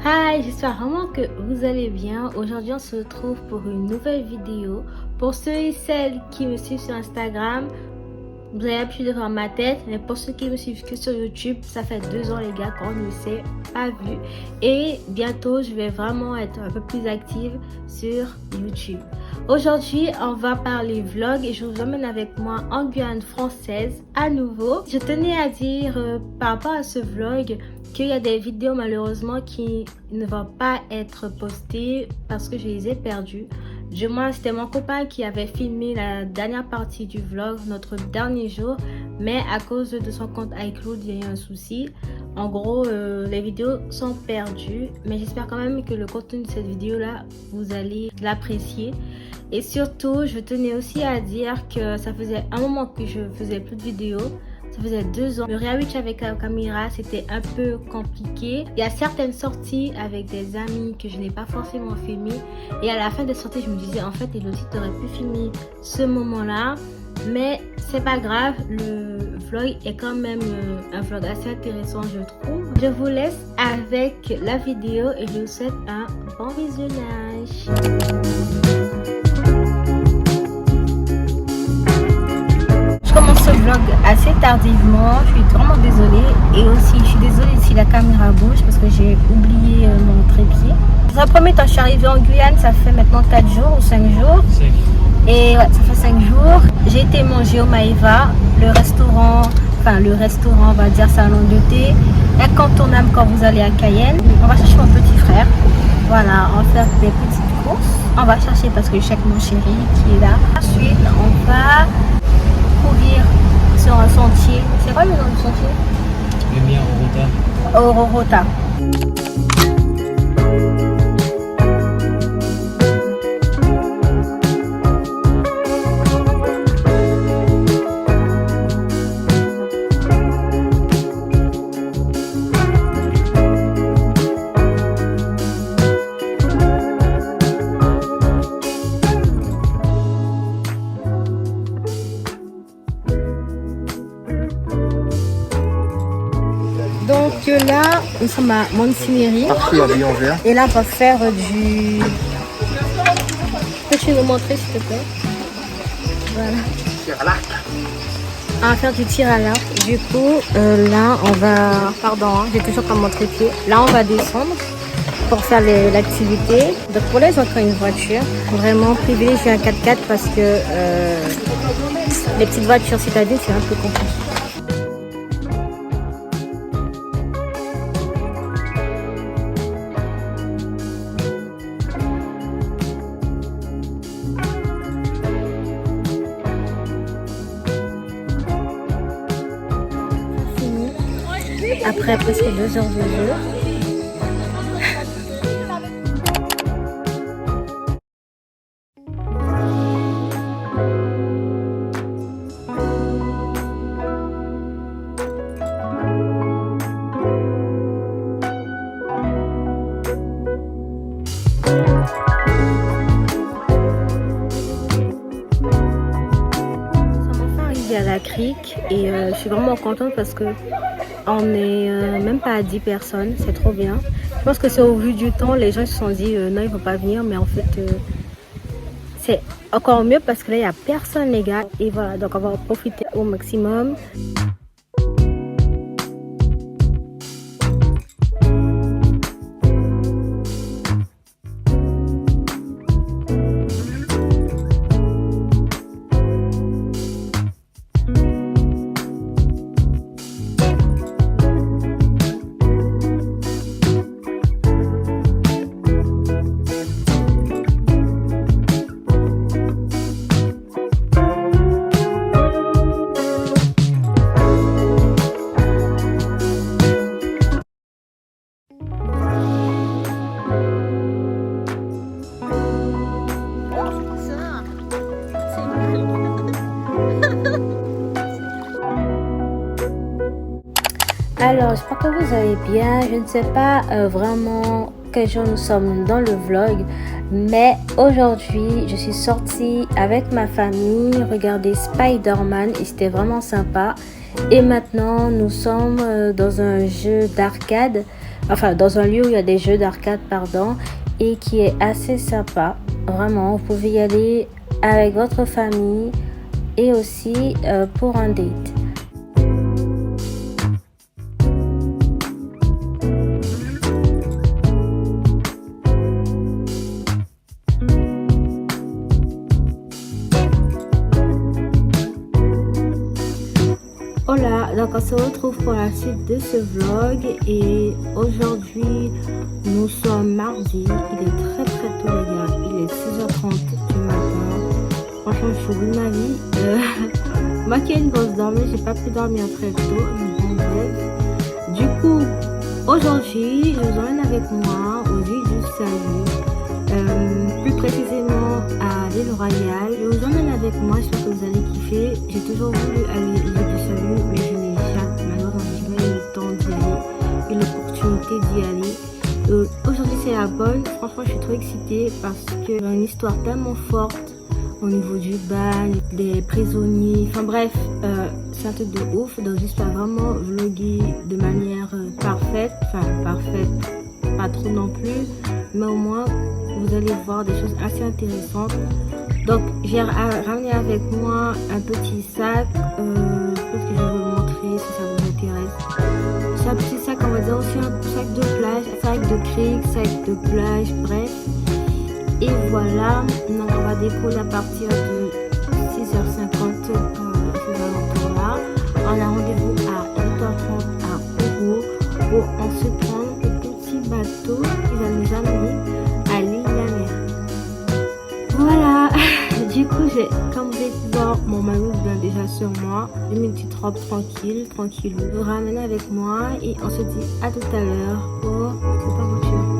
Hi, j'espère vraiment que vous allez bien. Aujourd'hui, on se retrouve pour une nouvelle vidéo. Pour ceux et celles qui me suivent sur Instagram, vous avez l'habitude de voir ma tête. Mais pour ceux qui me suivent que sur YouTube, ça fait 2 ans les gars qu'on ne s'est pas vu. Et bientôt, je vais vraiment être un peu plus active sur YouTube. Aujourd'hui, on va parler vlog et je vous emmène avec moi en Guyane française à nouveau. Je tenais à dire par rapport à ce vlog qu'il y a des vidéos malheureusement qui ne vont pas être postées parce que je les ai perdues. Du moins, c'était mon copain qui avait filmé la dernière partie du vlog, notre dernier jour, mais à cause de son compte iCloud, il y a eu un souci. En gros, les vidéos sont perdues, mais j'espère quand même que le contenu de cette vidéo-là, vous allez l'apprécier. Et surtout, je tenais aussi à dire que ça faisait un moment que je faisais plus de vidéos. Ça faisait 2 ans. Le réawitch avec la caméra, c'était un peu compliqué. Il y a certaines sorties avec des amis que je n'ai pas forcément filmé. Et à la fin des sorties, je me disais, en fait, Elodie, t'aurais pu filmer ce moment-là. Mais c'est pas grave, le vlog est quand même un vlog assez intéressant, je trouve. Je vous laisse avec la vidéo et je vous souhaite un bon visionnage. Je commence ce vlog assez tardivement, je suis vraiment désolée. Et aussi, je suis désolée si la caméra bouge parce que j'ai oublié mon trépied. Dans un premier temps, je suis arrivée en Guyane, ça fait maintenant 4 jours ou 5 jours. Et ouais, ça fait 5 jours. J'ai été manger au Maïva, le restaurant, on va dire salon de thé, incontournable quand vous allez à Cayenne. On va chercher mon petit frère. Voilà, on va faire des petites courses. On va chercher parce que je cherche mon chéri qui est là. Ensuite, on va courir sur un sentier. C'est quoi le nom du sentier? Le Ororota. Donc là, nous sommes à Montigny. Parti habillé en vert. Et là, on va faire du... Peux-tu nous montrer s'il te plaît? Voilà. Tir à l'arc. On va faire du tir à l'arc. Du coup, là, on va... Pardon, hein, j'ai toujours pas mon trépied. Là, on va descendre pour faire l'activité. Donc pour là, ils ont pris une voiture. Vraiment privilégier un 4x4 parce que les petites voitures citadines, c'est un peu compliqué. Après presque 2 heures de jeu. À la crique et je suis vraiment contente parce que on est même pas à 10 personnes, c'est trop bien. Je pense que c'est au vu du temps, les gens se sont dit non, ils vont pas venir, mais en fait c'est encore mieux parce que là il y a personne les gars et voilà, donc on va en profiter au maximum. Alors, j'espère que vous allez bien. Je ne sais pas vraiment quel jour nous sommes dans le vlog, mais aujourd'hui, je suis sortie avec ma famille regarder Spider-Man et c'était vraiment sympa. Et maintenant, nous sommes dans un jeu d'arcade enfin dans un lieu où il y a des jeux d'arcade, pardon, et qui est assez sympa. Vraiment, vous pouvez y aller avec votre famille et aussi pour un date. Hola, donc on se retrouve pour la suite de ce vlog et aujourd'hui nous sommes mardi, il est très très tôt les gars, il est 6h30 du matin. Franchement je suis au bout de ma vie. Moi qui ai une grosse dormir, j'ai pas pu dormir très tôt, mais bon bref. Du coup aujourd'hui je vous emmène avec moi aux îles du Salut, plus précisément à l'île Royale. Je vous emmène avec moi, j'espère que vous allez kiffer. J'ai toujours voulu aller à l'île du Salut, mais je n'ai jamais, malheureusement, jamais eu le temps d'y aller, eu l'opportunité d'y aller. Aujourd'hui c'est la bonne, franchement je suis trop excitée parce que y a une histoire tellement forte au niveau du bagne, des prisonniers, enfin bref, c'est un truc de ouf. Donc j'espère vraiment vlogger de manière parfaite, pas trop non plus, mais au moins vous allez voir des choses assez intéressantes. Donc j'ai ramené avec moi un petit sac, peut-être que je vais vous le montrer si ça vous intéresse. C'est un petit sac, on va dire aussi un sac de plage, sac de crique, sac de plage, bref. Et voilà, donc on va décoller à partir de 6h50 ces alentours-là. On a rendez-vous à 8h30 à Ouro où on se prend le petit bateau qui va nous amener à l'île de la mer. Voilà, du coup j'ai, comme vous avez pu voir, mon maillot vient déjà sur moi. J'ai mis une petite robe tranquillou. Je vous ramène avec moi et on se dit à tout à l'heure pour cette aventure.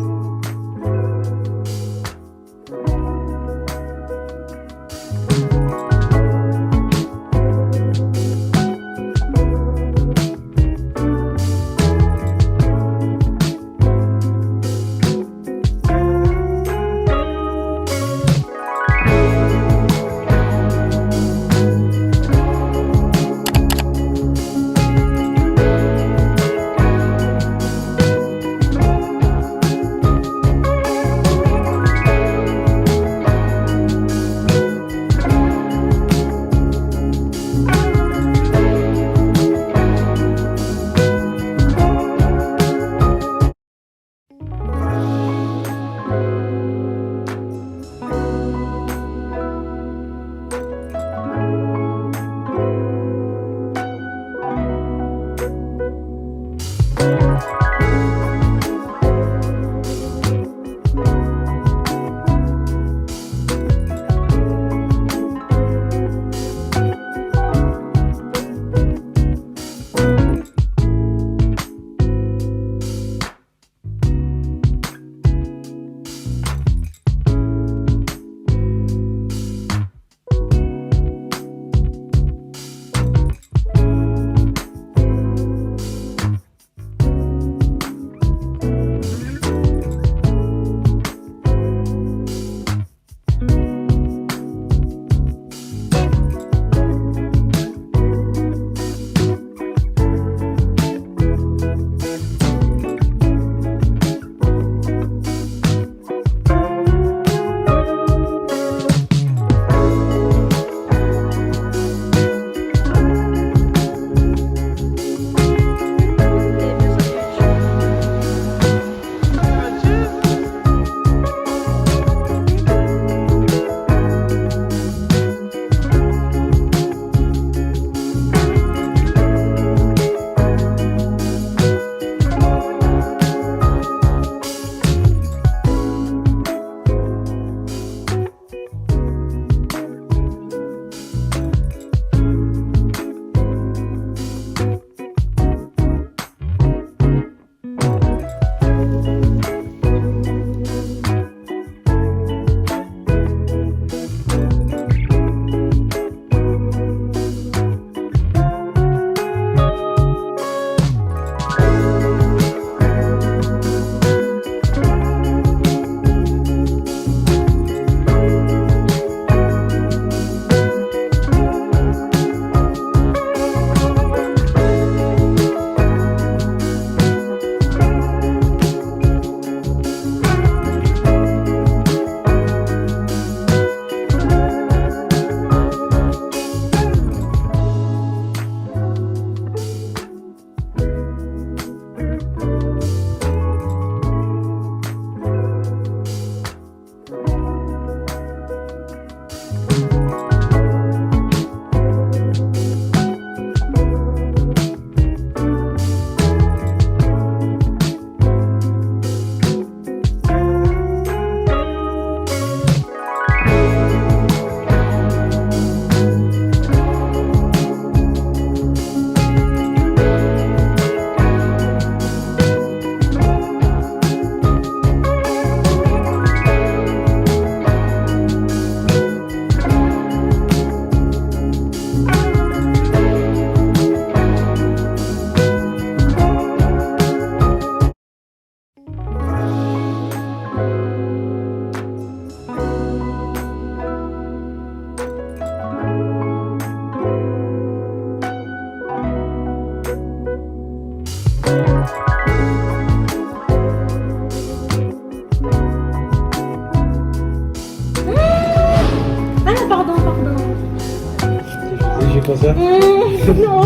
pour ça. Non.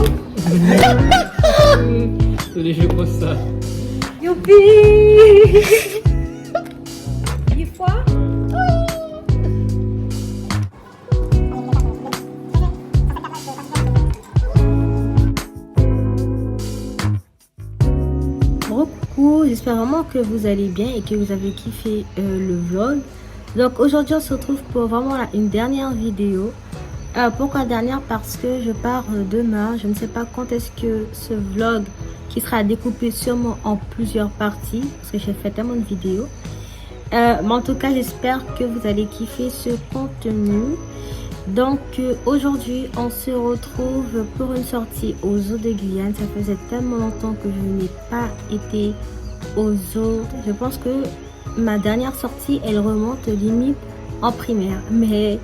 Allez, je pose ça. Youpi. Il faut. Coucou, j'espère vraiment que vous allez bien et que vous avez kiffé le vlog. Donc aujourd'hui on se retrouve pour vraiment une dernière vidéo. Pourquoi dernière? Parce que je pars demain. Je ne sais pas quand est-ce que ce vlog qui sera découpé sûrement en plusieurs parties parce que j'ai fait tellement de vidéos. Mais en tout cas j'espère que vous allez kiffer ce contenu. Donc aujourd'hui on se retrouve pour une sortie au zoo de Guyane. Ça faisait tellement longtemps que je n'ai pas été au zoo. Je pense que ma dernière sortie elle remonte limite en primaire. Mais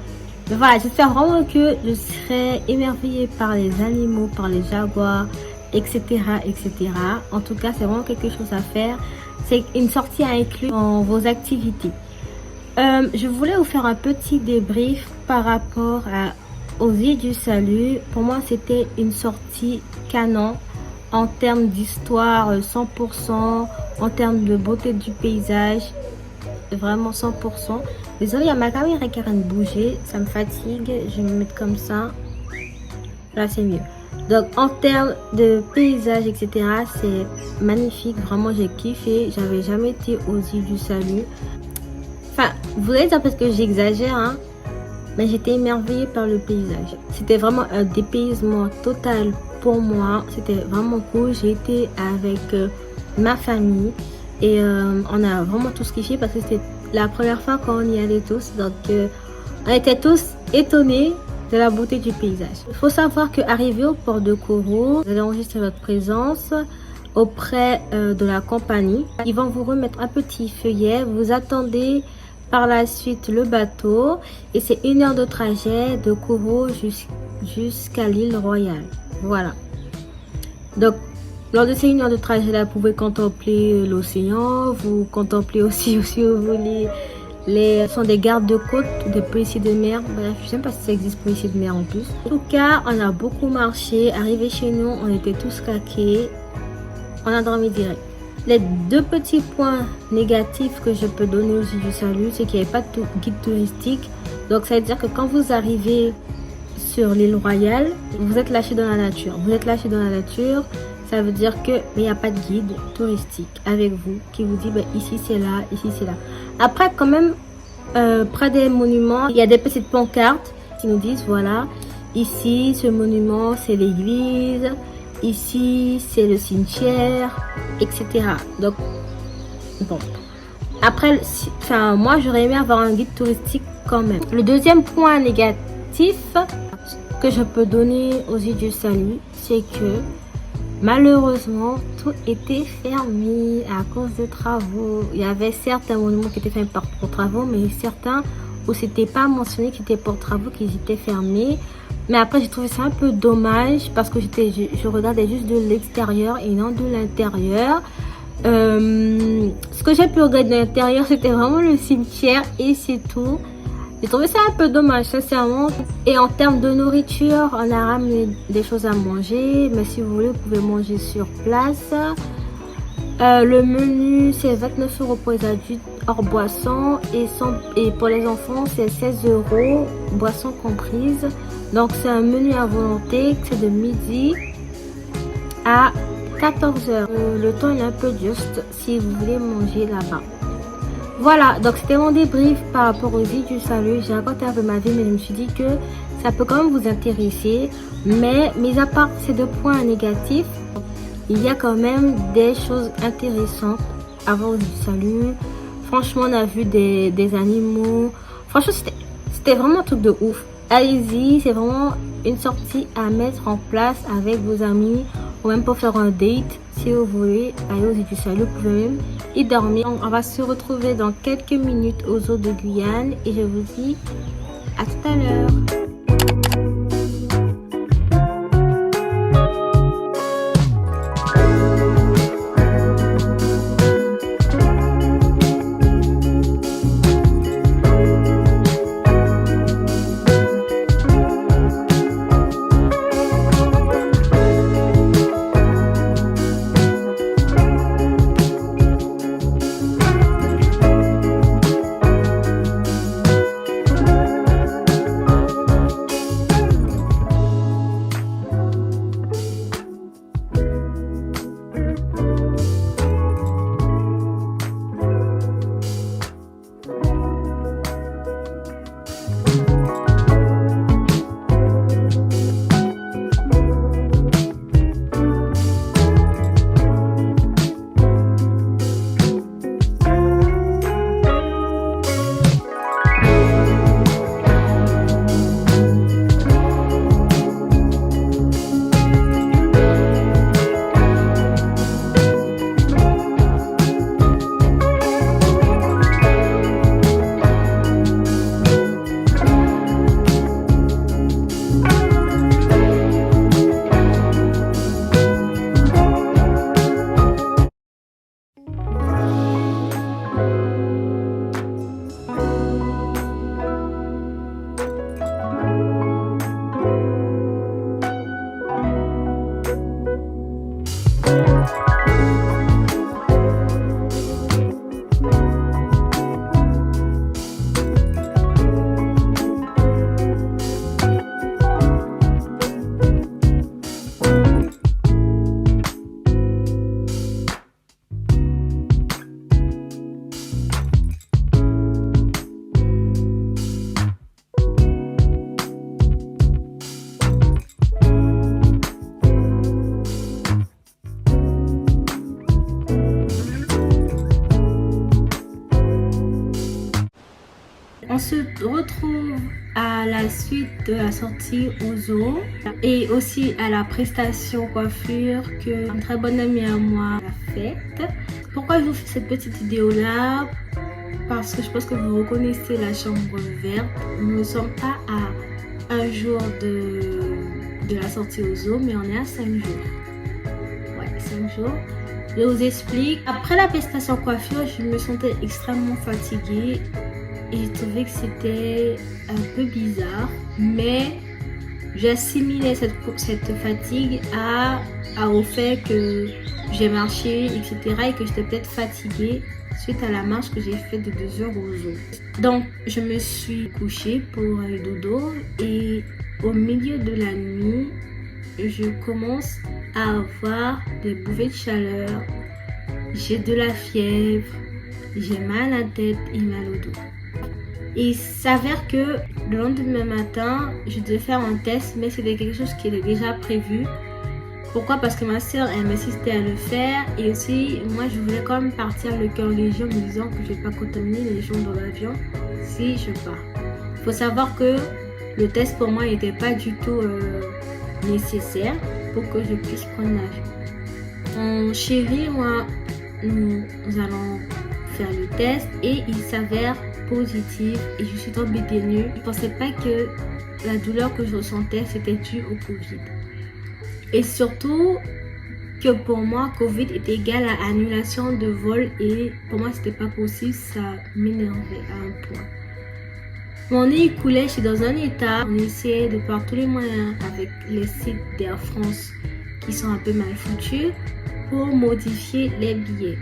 voilà, j'espère vraiment que je serai émerveillée par les animaux, par les jaguars, etc. etc. En tout cas c'est vraiment quelque chose à faire. C'est une sortie à inclure dans vos activités. Je voulais vous faire un petit débrief par rapport aux îles du Salut. Pour moi, c'était une sortie canon en termes d'histoire 100%, en termes de beauté du paysage, vraiment 100%. Désolée, il y a ma caméra qui a rien de bouger, ça me fatigue. Je vais me mettre comme ça. Là, c'est mieux. Donc, en termes de paysage, etc., c'est magnifique. Vraiment, j'ai kiffé. J'avais jamais été aux îles du Salut. Enfin, vous allez dire parce que j'exagère, hein, mais j'étais émerveillée par le paysage. C'était vraiment un dépaysement total pour moi. C'était vraiment cool. J'ai été avec ma famille et on a vraiment tous kiffé parce que c'était la première fois qu'on y allait tous. Donc, on était tous étonnés de la beauté du paysage. Il faut savoir qu'arrivé au port de Koro, vous allez enregistrer votre présence auprès de la compagnie. Ils vont vous remettre un petit feuillet. Vous attendez par la suite le bateau et c'est 1 heure de trajet de Koro jusqu'à l'île Royale. Voilà. Donc lors de ces 1 heure de trajet là, vous pouvez contempler l'océan. Vous contemplez aussi si vous voulez ce sont des gardes de côte, des policiers de mer. Bref, je ne sais pas si ça existe policiers de mer en plus. En tout cas, on a beaucoup marché. Arrivé chez nous, on était tous claqués. On a dormi direct. Les 2 petits points négatifs que je peux donner aux îles du Salut, c'est qu'il n'y avait pas de guide touristique. Donc ça veut dire que quand vous arrivez sur l'île Royale, vous êtes lâché dans la nature. Vous êtes lâché dans la nature, ça veut dire qu'il n'y a pas de guide touristique avec vous qui vous dit ici c'est là, ici c'est là. Après quand même, près des monuments, il y a des petites pancartes qui nous disent voilà, ici ce monument c'est l'église. Ici, c'est le cimetière, etc. Donc, bon. Après, moi, j'aurais aimé avoir un guide touristique quand même. Le deuxième point négatif que je peux donner aux îles du Salut, c'est que malheureusement, tout était fermé à cause de travaux. Il y avait certains monuments qui étaient fermés pour travaux, mais certains où c'était pas mentionné qu'ils étaient pour travaux, qu'ils étaient fermés. Mais après, j'ai trouvé ça un peu dommage parce que je regardais juste de l'extérieur et non de l'intérieur. Ce que j'ai pu regarder de l'intérieur, c'était vraiment le cimetière et c'est tout. J'ai trouvé ça un peu dommage, sincèrement. Et en termes de nourriture, on a ramené des choses à manger. Mais si vous voulez, vous pouvez manger sur place. Le menu, c'est 29 € pour les adultes hors boisson et pour les enfants, c'est 16 €, boisson comprise. Donc, c'est un menu à volonté, c'est de midi à 14 h. Le temps est un peu juste si vous voulez manger là-bas. Voilà, donc c'était mon débrief par rapport aux îles du Salut. J'ai raconté un peu ma vie, mais je me suis dit que ça peut quand même vous intéresser. Mais, mis à part ces 2 points négatifs, il y a quand même des choses intéressantes à voir aux îles du Salut. Franchement, on a vu des animaux. Franchement, c'était vraiment un truc de ouf. Allez-y, c'est vraiment une sortie à mettre en place avec vos amis ou même pour faire un date. Si vous voulez aller aux îles du Salut, vous pouvez même y dormir. On va se retrouver dans quelques minutes aux zoo de Guyane et je vous dis à tout à l'heure. On se retrouve à la suite de la sortie aux zoo et aussi à la prestation coiffure que une très bonne amie à moi a faite. Pourquoi je vous fais cette petite vidéo là? Parce que je pense que vous reconnaissez la chambre verte. Nous ne sommes pas à un jour de la sortie aux zoo, mais on est à 5 jours. Ouais, 5 jours. Je vous explique. Après la prestation coiffure, je me sentais extrêmement fatiguée et je trouvais que c'était un peu bizarre, mais j'assimilais cette fatigue au fait que j'ai marché, etc. et que j'étais peut-être fatiguée suite à la marche que j'ai faite de 2 heures au zoo. Donc, je me suis couchée pour aller dodo et au milieu de la nuit, je commence à avoir des bouffées de chaleur, j'ai de la fièvre, j'ai mal à la tête et mal au dos. Et il s'avère que le lendemain matin, je devais faire un test, mais c'était quelque chose qui était déjà prévu. Pourquoi? Parce que ma soeur, elle m'insistait à le faire. Et aussi, moi, je voulais quand même partir le cœur léger en me disant que je ne vais pas contaminer les gens dans l'avion si je pars. Il faut savoir que le test pour moi n'était pas du tout nécessaire pour que je puisse prendre l'avion. Mon chéri, moi, nous allons faire le test et il s'avère positif et je suis tombée des nues. Je ne pensais pas que la douleur que je ressentais c'était dû au Covid. Et surtout que pour moi, Covid était égal à annulation de vol et pour moi c'était pas possible, ça m'énervait à un point. Mon nez coulait, j'étais dans un état, on essayait de par tous les moyens avec les sites d'Air France qui sont un peu mal foutus pour modifier les billets.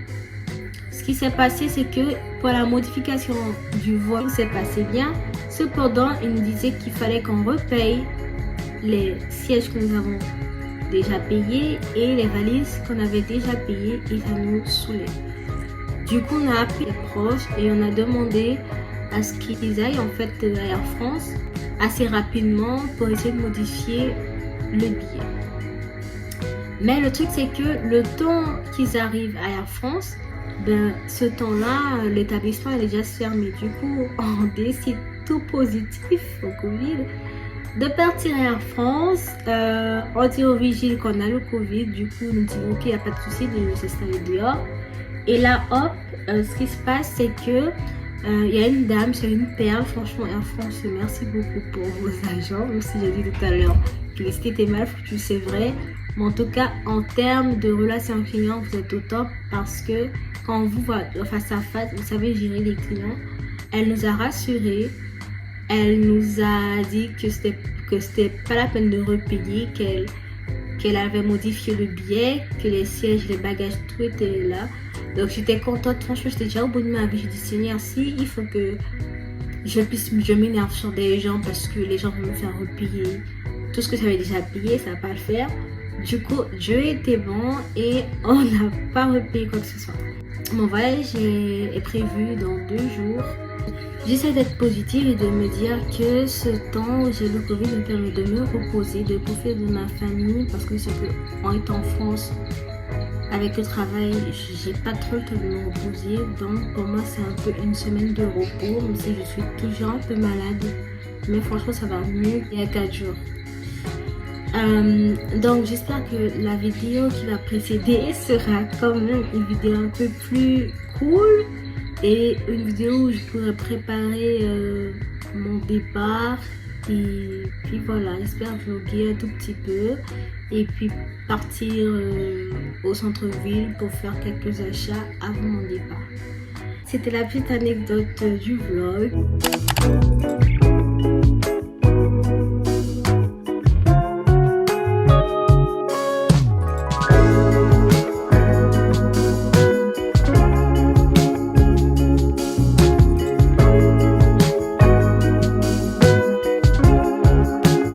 Ce qui s'est passé, c'est que pour la modification du vol, tout s'est passé bien. Cependant, il nous disait qu'il fallait qu'on repaye les sièges que nous avons déjà payés et les valises qu'on avait déjà payées et ça nous saoulait. Du coup, on a appelé les proches et on a demandé à ce qu'ils aillent en fait à Air France assez rapidement pour essayer de modifier le billet. Mais le truc, c'est que le temps qu'ils arrivent à Air France, ce temps-là, l'établissement est déjà fermé. Du coup, on décide tout positif au Covid de partir à Air France. On dit au vigile qu'on a le Covid. Du coup, on dit ok, il n'y a pas de souci de s'installer dehors. Et là, hop, ce qui se passe, c'est que il y a une dame, c'est une perle. Franchement, Air France, merci beaucoup pour vos agents. Même si j'ai dit tout à l'heure que les sites étaient mal foutus, c'est vrai. Mais en tout cas, en termes de relations clients, vous êtes au top parce que quand on vous voit face à face, vous savez gérer les clients. Elle nous a rassurés. Elle nous a dit que c'était pas la peine de repayer, qu'elle avait modifié le billet, que les sièges, les bagages, tout était là. Donc j'étais contente. Franchement, j'étais déjà au bout de ma vie. J'ai dit Seigneur, si il faut que je m'énerve sur des gens parce que les gens vont me faire repayer tout ce que j'avais déjà payé, ça va pas le faire. Du coup, Dieu était bon et on n'a pas repayé quoi que ce soit. Mon voyage est prévu dans 2 jours. J'essaie d'être positive et de me dire que ce temps où j'ai le Covid me permet de me reposer, de profiter de ma famille parce que c'est qu'en étant en France, avec le travail, j'ai pas trop le temps de me reposer. Donc pour moi, c'est un peu une semaine de repos, même si je suis toujours un peu malade. Mais franchement, ça va mieux qu'il y a 4 jours. Donc j'espère que la vidéo qui va précéder sera quand même une vidéo un peu plus cool et une vidéo où je pourrais préparer mon départ et puis voilà, j'espère vlogger un tout petit peu et puis partir au centre-ville pour faire quelques achats avant mon départ. C'était la petite anecdote du vlog.